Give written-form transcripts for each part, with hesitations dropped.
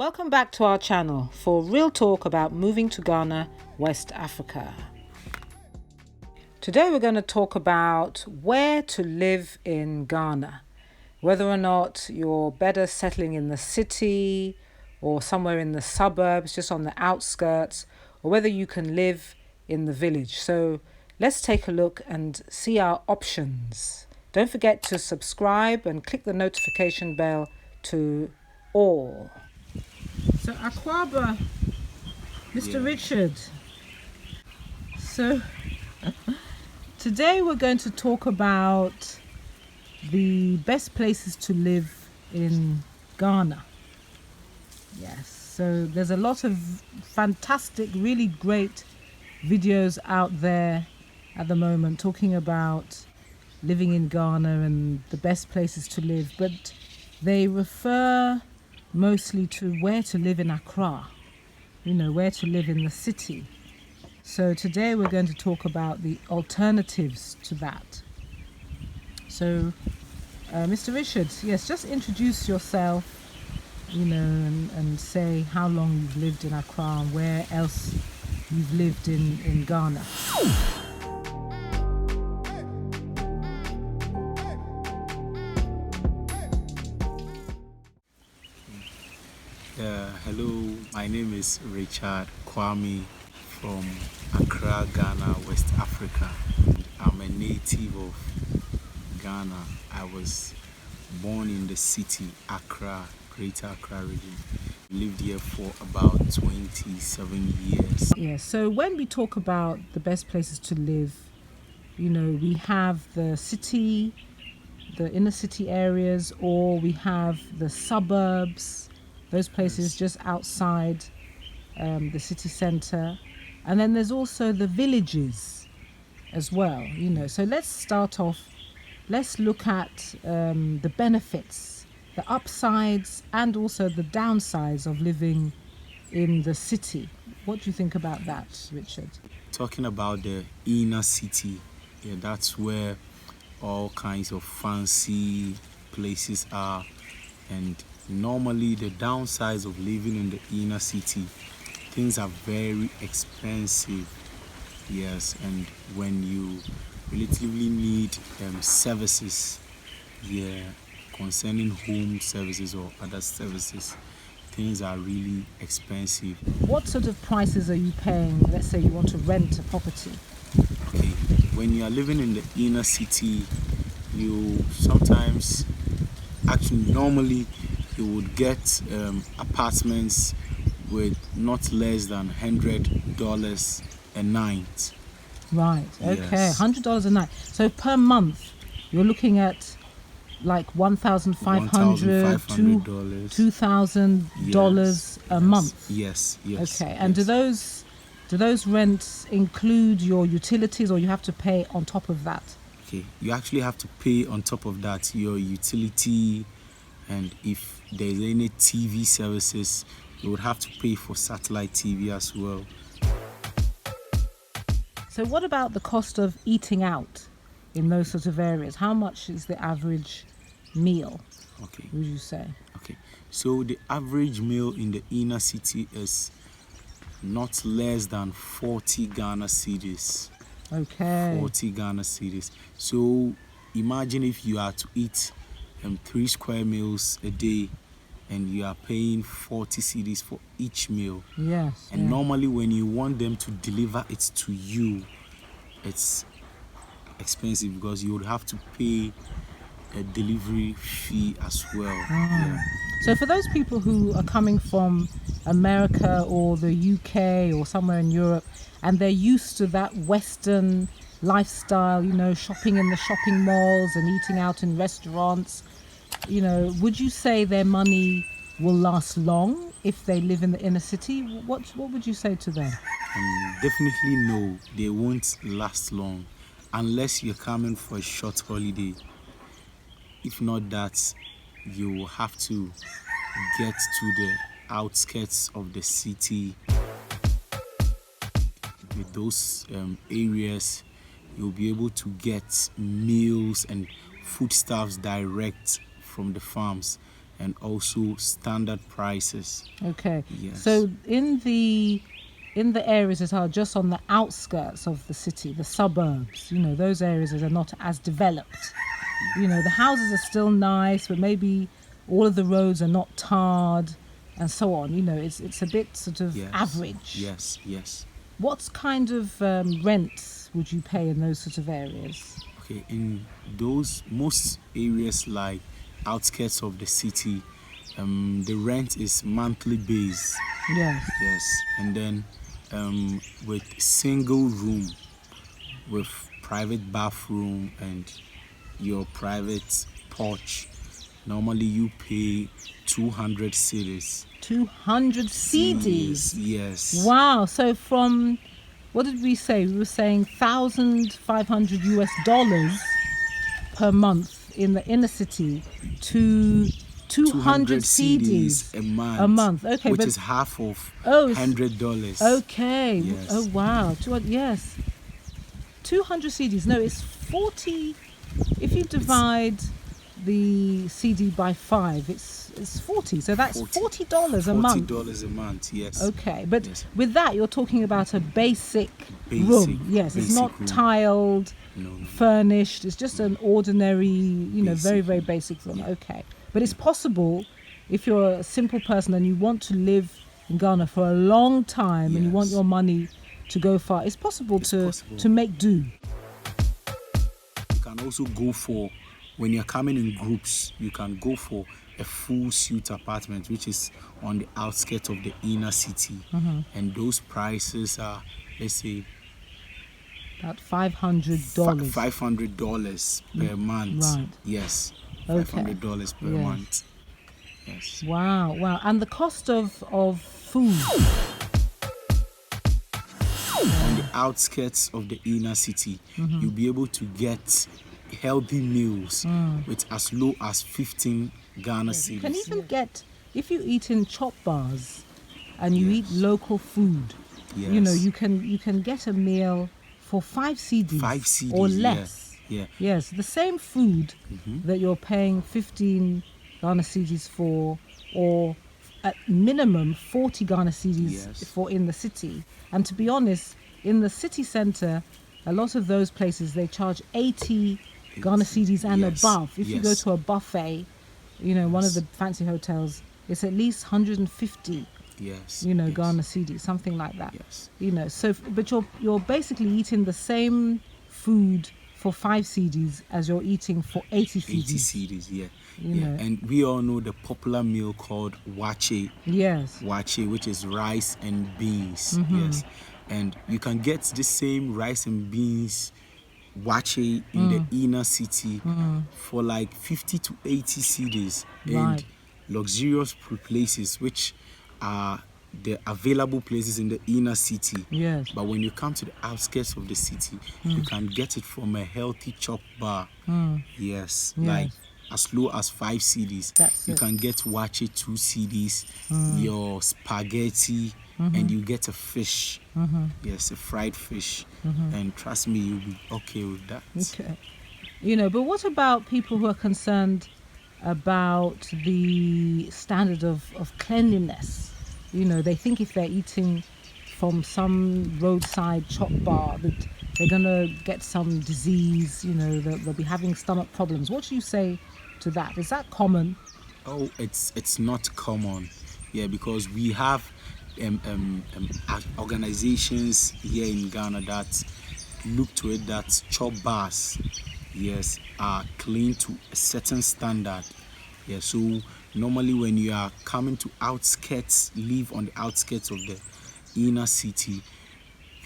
Welcome back to our channel for real talk about moving to Ghana, West Africa. Today we're going to talk about where to live in Ghana, whether or not you're better settling in the city or somewhere in the suburbs, just on the outskirts, or whether you can live in the village. So let's take a look and see our options. Don't forget to subscribe and click the notification bell to all. So Akwaba, Mr. Richard. So today we're going to talk about the best places to live in Ghana. Yes, so there's a lot of fantastic, really great videos out there at the moment talking about living in Ghana and the best places to live, but they refer mostly to where to live in Accra, where to live in the city. So today we're going to talk about the alternatives to that. So Mr. Richard, yes, just introduce yourself, and say how long you've lived in Accra and where else you've lived in Ghana. Hello, my name is Richard Kwame from Accra, Ghana, West Africa. I'm a native of Ghana. I was born in the city, Accra, Greater Accra region. Lived here for about 27 years. Yes, so when we talk about the best places to live, we have the city, the inner city areas, or we have the suburbs, those places just outside the city center. And then there's also the villages as well, So let's start off, let's look at the benefits, the upsides and also the downsides of living in the city. What do you think about that, Richard? Talking about the inner city, that's where all kinds of fancy places are, and normally the downsides of living in the inner city, things are very expensive. Yes, and when you relatively need services, concerning home services or other services, things are really expensive. What sort of prices are you paying? Let's say you want to rent a property. Okay, when you are living in the inner city, you sometimes, actually normally, you would get apartments with not less than $100 a night. Right, okay, Yes. $100 a night. So per month, you're looking at like $1,500 to $2,000 a month. Yes. Okay, and yes. do those rents include your utilities, or you have to pay on top of that? Okay, you actually have to pay on top of that your utility, and if there's any TV services, you would have to pay for satellite TV as well. So what about the cost of eating out in those sorts of areas? How much is the average meal, Okay. would you say? Okay, so the average meal in the inner city is not less than 40 Ghana cedis. Okay. 40 Ghana cedis. So imagine if you are to eat 3 square meals a day and you are paying 40 cedis for each meal. Yes. And normally when you want them to deliver it to you, it's expensive because you would have to pay a delivery fee as well. Yeah. So for those people who are coming from America or the UK or somewhere in Europe, and they're used to that Western lifestyle, shopping in the shopping malls and eating out in restaurants, would you say their money will last long if they live in the inner city? What would you say to them? Definitely no, they won't last long unless you're coming for a short holiday. If not that, you will have to get to the outskirts of the city. With those areas, you'll be able to get meals and foodstuffs direct from the farms, and also standard prices. Okay. Yes. So in the areas that are just on the outskirts of the city, the suburbs, those areas that are not as developed. The houses are still nice, but maybe all of the roads are not tarred and so on. It's a bit sort of Yes. average. Yes. What kind of rents would you pay in those sort of areas? Okay, in those most areas like outskirts of the city, the rent is monthly based. Yes. Yes, and then with single room, with private bathroom and your private porch, normally you pay 200 cedis. 200 CDs. Yes. Wow. So from, what did we say? We were saying $1,500 per month in the inner city to 200 CDs a month. A month. Okay, which but is half of $100. Okay. Yes. Oh wow. Yes. 200 CDs. No, it's 40. If you divide the CD by 5, it's 40. So that's $40 a month. $40 a month. Yes. Okay, but yes. with that you're talking about a basic room. Yes, it's not room. Tiled, no. furnished. It's just an ordinary, very, very room. basic room. Yeah. Okay, but it's possible if you're a simple person and you want to live in Ghana for a long time and you want your money to go far. It's possible to make do. You can also go for, when you're coming in groups, you can go for a full suite apartment, which is on the outskirts of the inner city. And those prices are, let's say, about $500. $500 per month. Right. Yes. Okay. $500 per month. Yes. Wow. And the cost of food on the outskirts of the inner city, you'll be able to get healthy meals with as low as 15 Ghana cedis. You can even get, if you eat in chop bars and you eat local food, you can get a meal for 5 CDs, 5 CDs or less. Yeah. Yes, the same food that you're paying 15 Ghana cedis for, or at minimum 40 Ghana cedis for in the city. And to be honest, in the city centre, a lot of those places, they charge 80 Ghana cedis and above. If you go to a buffet, one of the fancy hotels, it's at least 150 Ghana cedis, something like that. So but you're basically eating the same food for 5 CDs as you're eating for 80 CDs. 80 CDs, And we all know the popular meal called wache. Yes. Wache, which is rice and beans. Yes. And you can get the same rice and beans wache in the inner city for like 50 to 80 CDs in luxurious places, which are the available places in the inner city. Yes. But when you come to the outskirts of the city, you can get it from a healthy chop bar. Yes. Like as low as 5 CDs. You can get wache 2 CDs, your spaghetti, and you get a fish. Yes, a fried fish. And trust me, you'll be okay with that. Okay. But what about people who are concerned about the standard of cleanliness? They think if they're eating from some roadside chop bar that they're going to get some disease, they'll be having stomach problems. What do you say to that? Is that common? Oh, it's not common. Yeah, because we have organizations here in Ghana that look to it that chop bars, are clean to a certain standard. Yeah, so normally when you are coming to live on the outskirts of the inner city,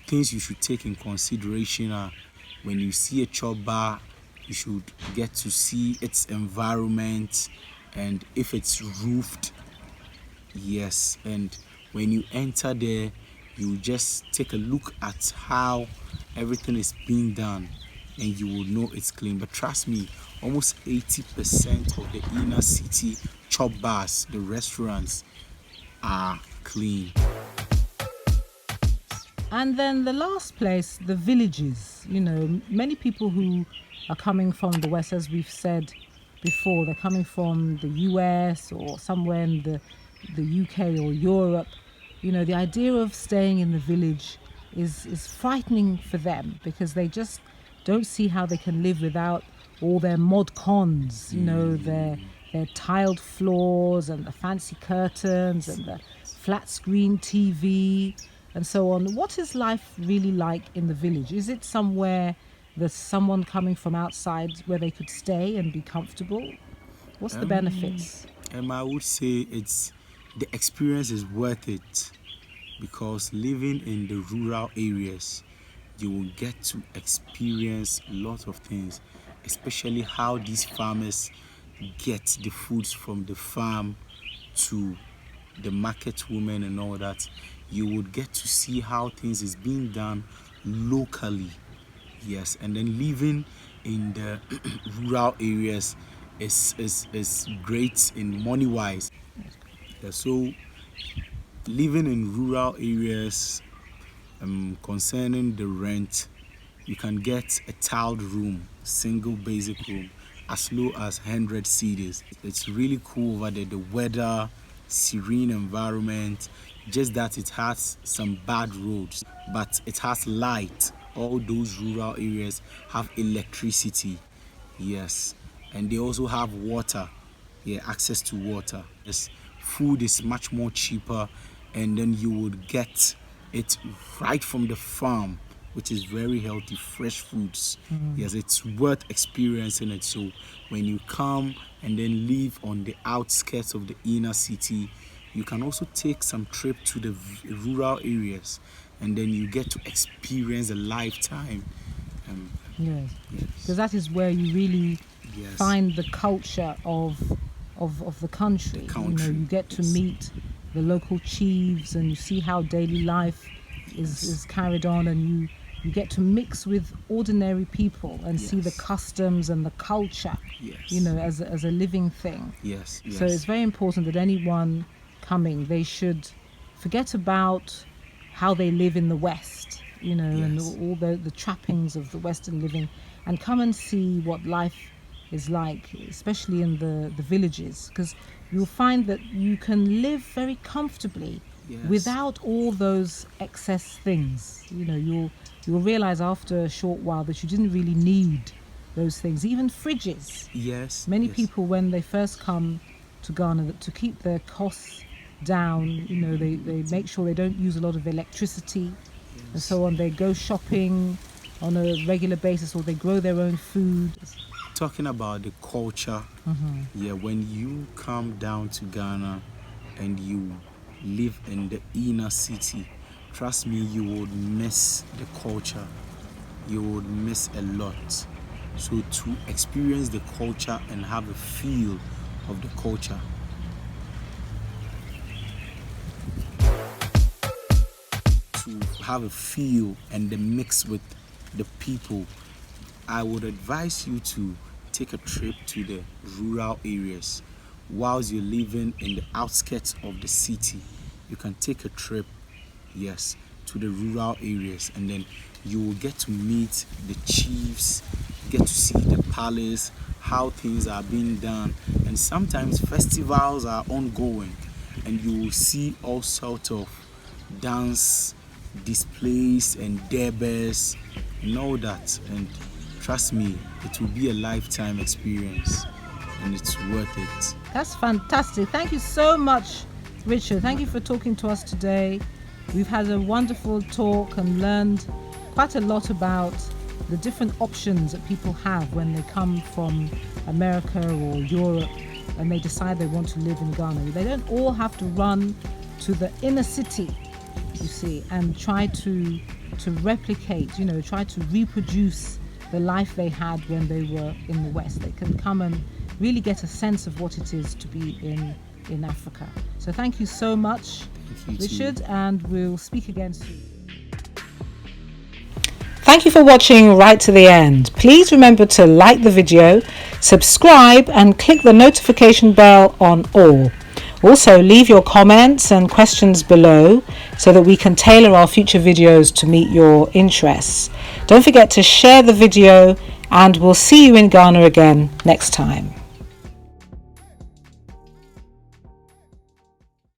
things you should take in consideration are, when you see a chop bar, you should get to see its environment and if it's roofed. Yes, and when you enter there, you just take a look at how everything is being done and you will know it's clean. But trust me, almost 80% of the inner city chop bars, the restaurants, are clean. And then the last place, the villages. Many people who are coming from the West, as we've said, before. They're coming from the US or somewhere in the UK or Europe. You know, the idea of staying in the village is frightening for them, because they just don't see how they can live without all their mod cons, you know, their tiled floors and the fancy curtains and the flat screen TV and so on. What is life really like in the village? Is it somewhere there's someone coming from outside where they could stay and be comfortable? What's the benefits? I would say the experience is worth it, because living in the rural areas, you will get to experience lots of things, especially how these farmers get the foods from the farm to the market women and all that. You would get to see how things is being done locally. Yes, and then living in the rural areas is great in money wise. Yeah, so living in rural areas, concerning the rent, you can get a tiled room, single basic room, as low as 100 cedis. It's really cool over there. The weather, serene environment, just that it has some bad roads, but it has light. All those rural areas have electricity, yes, and they also have water, yeah, access to water. Yes, food is much more cheaper, and then you would get it right from the farm, which is very healthy, fresh foods. Yes, it's worth experiencing it. So when you come and then live on the outskirts of the inner city, you can also take some trip to the rural areas, and then you get to experience a lifetime. Yes, because that is where you really find the culture of the country. You know, you get to meet the local chiefs, and you see how daily life is carried on, and you get to mix with ordinary people and see the customs and the culture, you know, as a living thing. Yes. So it's very important that anyone coming, they should forget about how they live in the West, you know, and all the trappings of the Western living, and come and see what life is like, especially in the villages, because you'll find that you can live very comfortably without all those excess things. You know, you'll realize after a short while that you didn't really need those things, even fridges. Many people, when they first come to Ghana, to keep their costs down, you know, they make sure they don't use a lot of electricity and so on. They go shopping on a regular basis, or they grow their own food. Talking about the culture, when you come down to Ghana and you live in the inner city, trust me, you would miss the culture. You would miss a lot. So to experience the culture and have a feel of the culture, to have a feel and the mix with the people, I would advise you to take a trip to the rural areas. Whilst you're living in the outskirts of the city, you can take a trip, to the rural areas, and then you will get to meet the chiefs, get to see the palace, how things are being done, and sometimes festivals are ongoing, and you will see all sorts of dance displays and derbers and all that. And trust me, it will be a lifetime experience, and it's worth it. That's fantastic. Thank you so much, Richard. Thank you for talking to us today. We've had a wonderful talk and learned quite a lot about the different options that people have when they come from America or Europe and they decide they want to live in Ghana. They don't all have to run to the inner city, you see, and try to replicate, you know, try to reproduce the life they had when they were in the West. They can come and really get a sense of what it is to be in Africa. So thank you so much, Richard, and we'll speak again soon. Thank you for watching right to the end. Please remember to like the video, subscribe, and click the notification bell on all. Also, leave your comments and questions below so that we can tailor our future videos to meet your interests. Don't forget to share the video, and we'll see you in Ghana again next time.